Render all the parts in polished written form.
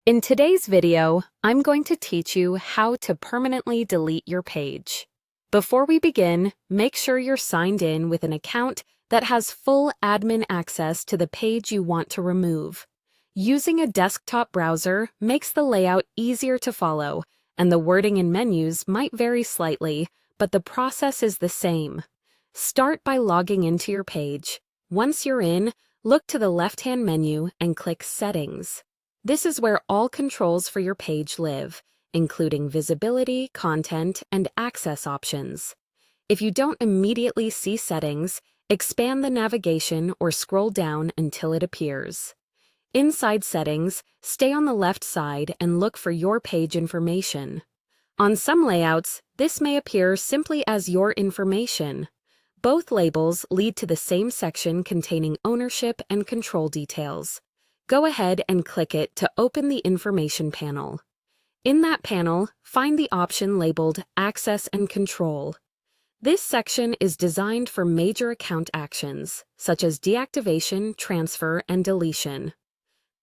In today's video, I'm going to teach you how to permanently delete your page. Before we begin, make sure you're signed in with an account that has full admin access to the page you want to remove. Using a desktop browser makes the layout easier to follow, and the wording and menus might vary slightly, but the process is the same. Start by logging into your page. Once you're in, look to the left-hand menu and click Settings. This is where all controls for your page live, including visibility, content, and access options. If you don't immediately see settings, expand the navigation or scroll down until it appears. Inside Settings, stay on the left side and look for Your Page Information. On some layouts, this may appear simply as Your Information. Both labels lead to the same section containing ownership and control details. Go ahead and click it to open the information panel. In that panel, find the option labeled Access and Control. This section is designed for major account actions, such as deactivation, transfer, and deletion.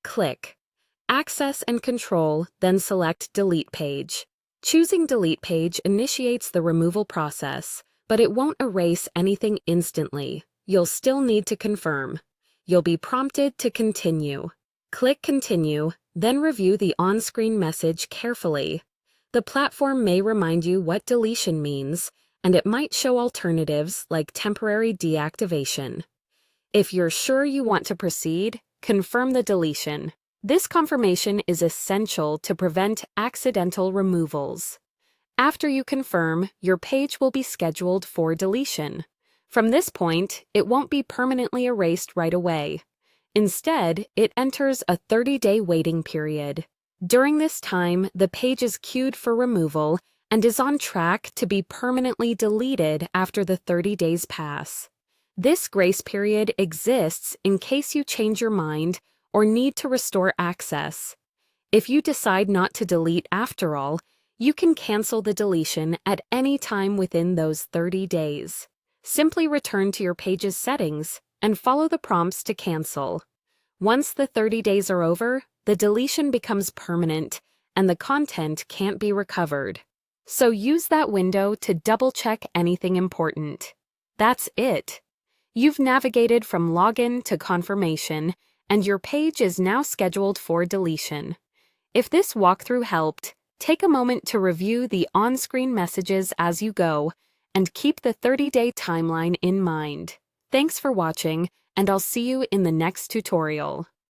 Click Access and Control, then select Delete Page. Choosing Delete Page initiates the removal process, but it won't erase anything instantly. You'll still need to confirm. You'll be prompted to continue. Click Continue, then review the on-screen message carefully. The platform may remind you what deletion means, and it might show alternatives like temporary deactivation. If you're sure you want to proceed, confirm the deletion. This confirmation is essential to prevent accidental removals. After you confirm, your page will be scheduled for deletion. From this point, it won't be permanently erased right away. Instead, it enters a 30-day waiting period. During this time, the page is queued for removal and is on track to be permanently deleted after the 30 days pass. This grace period exists in case you change your mind or need to restore access. If you decide not to delete after all, you can cancel the deletion at any time within those 30 days. Simply return to your page's settings and follow the prompts to cancel. Once the 30 days are over, the deletion becomes permanent and the content can't be recovered. So use that window to double-check anything important. That's it. You've navigated from login to confirmation, and your page is now scheduled for deletion. If this walkthrough helped, take a moment to review the on-screen messages as you go and keep the 30-day timeline in mind. Thanks for watching, and I'll see you in the next tutorial.